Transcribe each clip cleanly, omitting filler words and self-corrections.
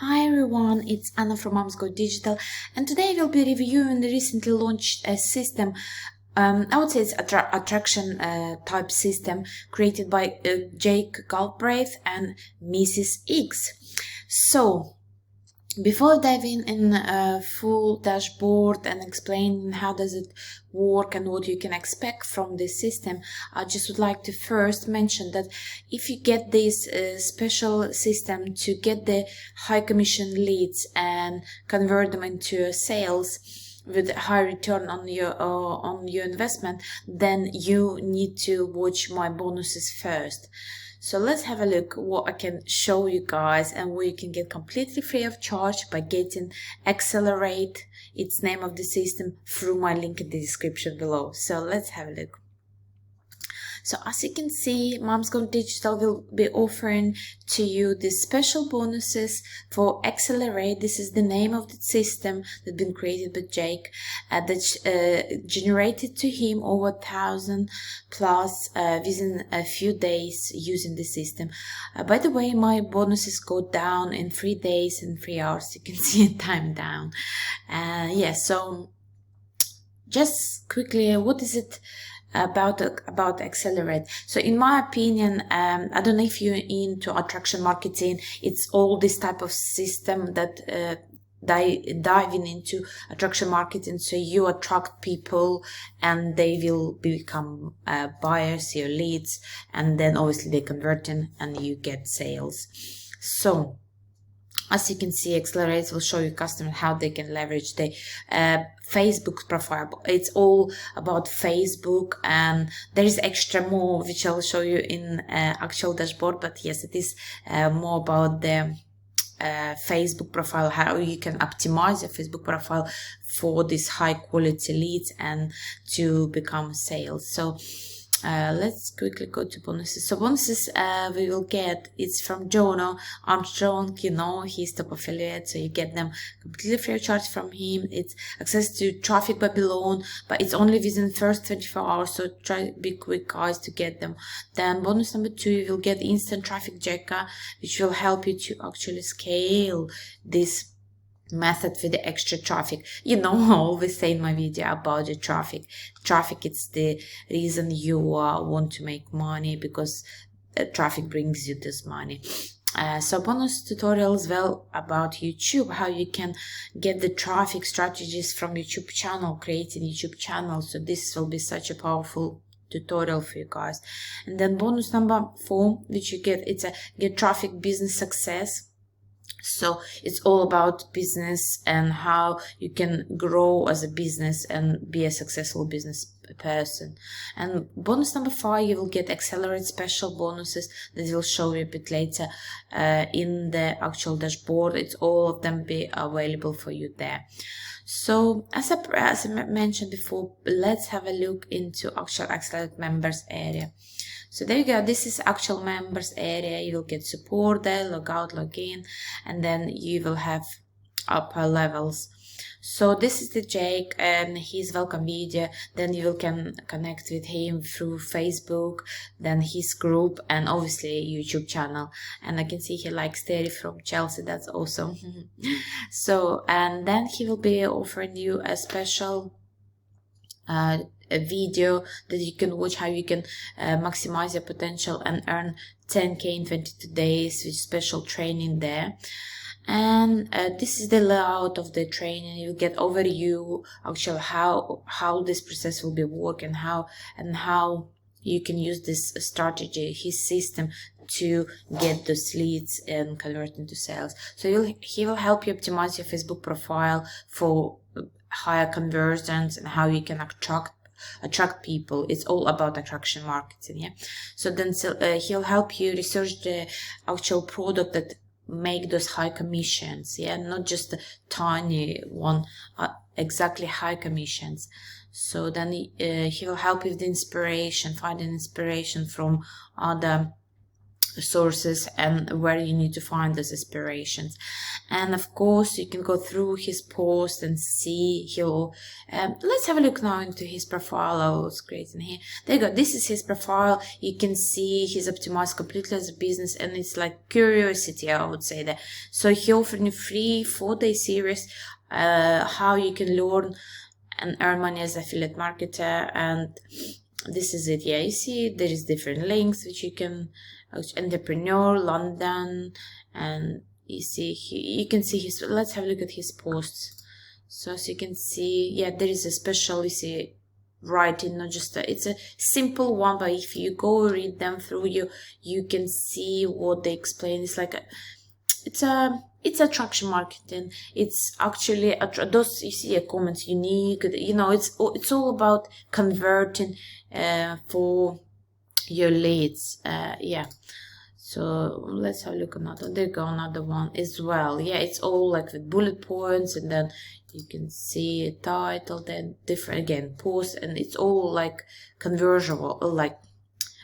Hi everyone, it's Anna from Moms Go Digital, and today I will be reviewing the recently launched system. I would say it's attraction type system created by Jake Galbraith and Mrs. X. So, before diving in a full dashboard and explaining how does it work and what you can expect from this system, I just would like to first mention that if you get this special system to get the high commission leads and convert them into sales with high return on your investment, then you need to watch my bonuses first. So let's have a look what I can show you guys and what you can get completely free of charge by getting Xcelerate, it's name of the system, through my link in the description below. So let's have a look. So as you can see, Moms Go Digital will be offering to you these special bonuses for Xcelerate. This is the name of the system that's been created by Jake, that's generated to him over 1,000 plus within a few days using the system. By the way, my bonuses go down in 3 days and 3 hours. You can see a time down. So just quickly, what is it about Xcelerate? So in my opinion, I don't know if you're into attraction marketing, it's all this type of system that diving into attraction marketing, so you attract people and they will become buyers, your leads, and then obviously they convert in and you get sales. So as you can see, Xcelerate will show you customers how they can leverage the Facebook profile. It's all about Facebook, and there is extra more which I'll show you in actual dashboard. But yes, it is more about the Facebook profile, how you can optimize your Facebook profile for these high quality leads and to become sales. So let's quickly go to bonuses. So bonuses we will get, it's from Jono Armstrong, you know, he's top affiliate, so you get them completely free of charge from him. It's access to Traffic Babylon, but it's only within the first 24 hours, so try to be quick guys to get them. Then bonus number 2, you will get instant traffic jacker, which will help you to actually scale this method for the extra traffic. You know, I always say in my video about the traffic. It's the reason you want to make money, because traffic brings you this money. So bonus tutorials well about YouTube, how you can get the traffic strategies from YouTube channel, creating YouTube channel. So this will be such a powerful tutorial for you guys. And then bonus number 4, which you get, it's a get traffic business success. So it's all about business and how you can grow as a business and be a successful business person. And bonus number 5, you will get Xcelerate special bonuses that will show you a bit later in the actual dashboard. It's all of them be available for you there. So as I mentioned before, let's have a look into actual Xcelerate members area. So there you go, this is actual members area. You will get support there, log out, log in, and then you will have upper levels. So this is the Jake and his welcome video. Then you can connect with him through Facebook, then his group, and obviously YouTube channel. And I can see he likes Terry from Chelsea, that's awesome. So, and then he will be offering you a special a video that you can watch, how you can maximize your potential and earn 10k in 22 days with special training there. And this is the layout of the training. You get overview actually how this process will be work, and how you can use this strategy, his system, to get those leads and convert into sales. So he will help you optimize your Facebook profile for higher conversions and how you can attract people. It's all about attraction marketing. Yeah. So then he'll help you research the actual product that make those high commissions. Yeah, not just a tiny one, exactly high commissions. So then he will help you with the inspiration, finding inspiration from other sources and where you need to find those inspirations. And of course you can go through his post and see he'll let's have a look now into his profile. I was creating here. There you go. This is his profile. You can see he's optimized completely as a business, and it's like curiosity, I would say that. So he offered you free 4-day series how you can learn and earn money as affiliate marketer. And this is it. Yeah, you see there is different links which you can, entrepreneur London, and you can see his, let's have a look at his posts. So as you can see, yeah, there is a special, you see, writing, not just it's a simple one, but if you go read them through, you can see what they explain. It's like it's attraction marketing. It's actually those, you see, comments unique, it's all about converting for your leads. Yeah, so let's have a look at another. There you go, another one as well. Yeah, it's all like with bullet points, and then you can see a title, then different again posts, and it's all like conversionable, like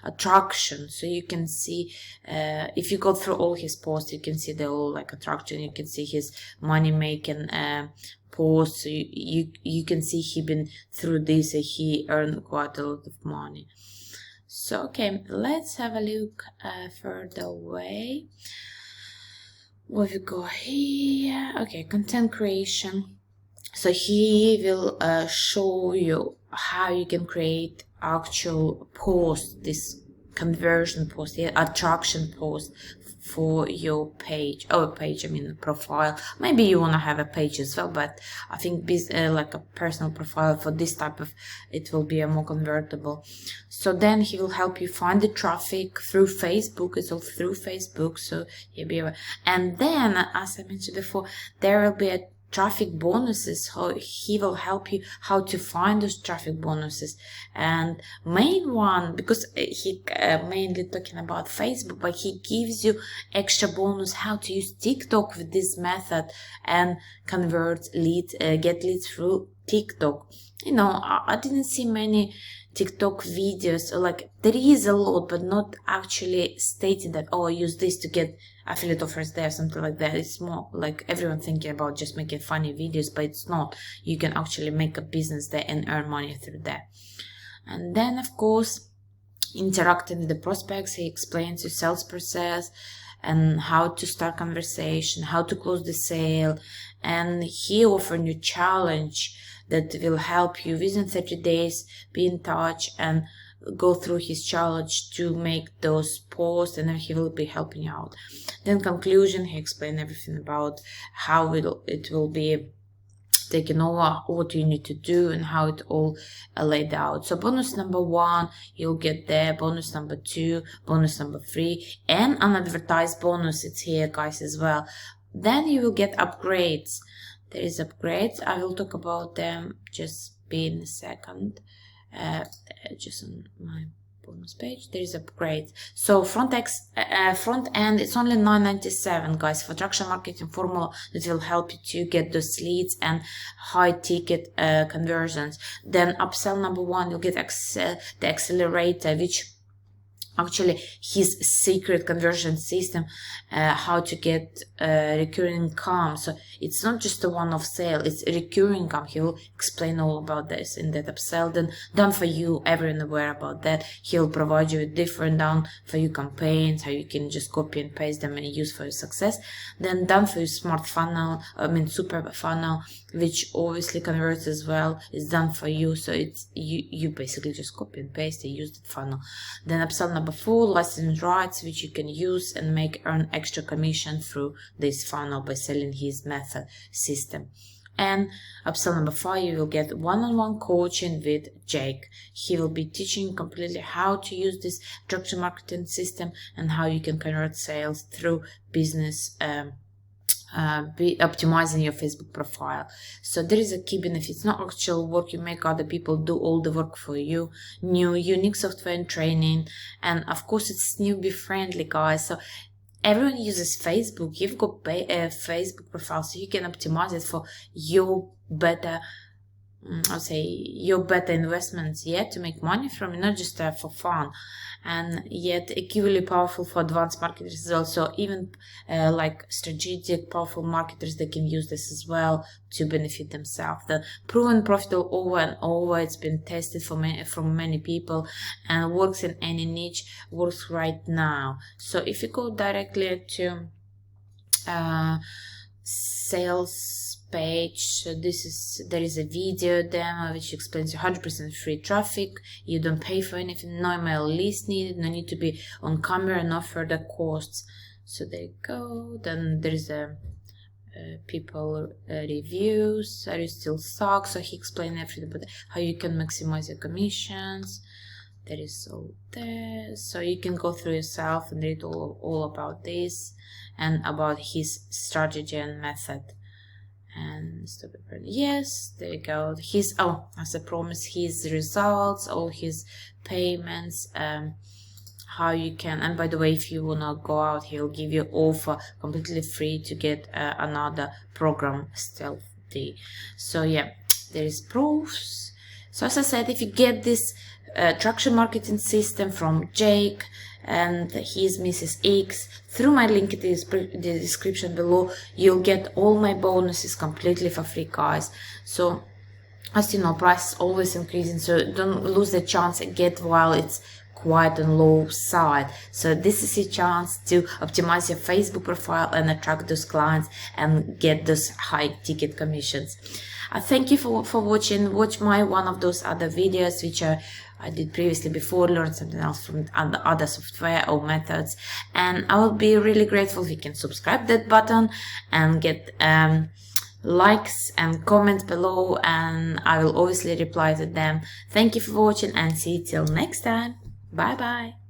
attraction. So you can see if you go through all his posts, you can see they're all like attraction. You can see his money making posts. So you can see he been through this, he earned quite a lot of money. So okay, let's have a look further away. What we got here? Okay, content creation. So he will show you how you can create actual post, this conversion post, the attraction post for your page, profile. Maybe you want to have a page as well, but I think like a personal profile for this type of, it will be a more convertible. So then he will help you find the traffic through Facebook. It's all through Facebook, so you'll be aware. And then, as I mentioned before, there will be a traffic bonuses. How he will help you how to find those traffic bonuses. And main one, because he mainly talking about Facebook, but he gives you extra bonus how to use TikTok with this method and convert leads, get leads through TikTok. I didn't see many TikTok videos, like there is a lot, but not actually stating that, oh, use this to get affiliate offers there, something like that. It's more like everyone thinking about just making funny videos, but it's not. You can actually make a business there and earn money through that. And then of course, interacting with the prospects, he explains your sales process and how to start conversation, how to close the sale, and he offers you challenge that will help you within 30 days be in touch and go through his challenge to make those posts, and then he will be helping you out. Then conclusion, he explained everything about how it will be taken over, what you need to do, and how it all laid out. So bonus number 1, you'll get there. Bonus number 2, bonus number 3, and unadvertised bonus, it's here, guys, as well. Then you will get upgrades. There is upgrades. I will talk about them just in a second. Just on my bonus page, there is upgrades. So front end, it's only $9.97, guys, for attraction marketing formula that will help you to get those leads and high ticket conversions. Then upsell number 1, you'll get the Xcelerator, which actually his secret conversion system, how to get recurring income. So it's not just a one-off sale, it's a recurring income. He will explain all about this in that upsell. Then done for you, everyone aware about that. He'll provide you with different done for you campaigns, how you can just copy and paste them and use for your success. Then done for you smart funnel, super funnel, which obviously converts as well, is done for you. So it's you basically just copy and paste and use the funnel. Then upsell number 4, license rights, which you can use and earn extra commission through this funnel by selling his method system. And upsell number 5, you will get one-on-one coaching with Jake. He will be teaching completely how to use this attraction marketing system and how you can convert sales through business, be optimizing your Facebook profile. So there is a key benefit. It's not actual work you make, other people do all the work for you. New unique software and training, and of course it's newbie friendly, guys. So everyone uses Facebook. You've got a Facebook profile, so you can optimize it for your better I'll say your better investments yet to make money from it, not just for fun, and yet equally powerful for advanced marketers as well. So even like strategic, powerful marketers, they can use this as well to benefit themselves. The proven profitable over and over. It's been tested from many people and works in any niche, works right now. So if you go directly to sales page, so there is a video demo which explains 100% free traffic. You don't pay for anything, no email list needed, no need to be on camera, no further costs. So there you go. Then there is a people reviews. Are you still stuck? So he explained everything about how you can maximize your commissions. There is all there, so you can go through yourself and read all about this and about his strategy and method. And stop it. Yes, there you go. His as I promised, his results, all his payments, how you can. And by the way, if you will not go out, he'll give you offer completely free to get another program stealthy. So yeah, there is proofs. So as I said, if you get this traction marketing system from Jake and his Mrs. X through my link in the description below, you'll get all my bonuses completely for free, guys. So as you know, price is always increasing, so don't lose the chance and get while it's quite on low side. So this is your chance to optimize your Facebook profile and attract those clients and get those high ticket commissions. I thank you for watching. Watch one of those other videos which I did previously before, learn something else from other software or methods, and I will be really grateful if you can subscribe that button and get likes and comments below, and I will obviously reply to them. Thank you for watching and see you till next time. Bye bye.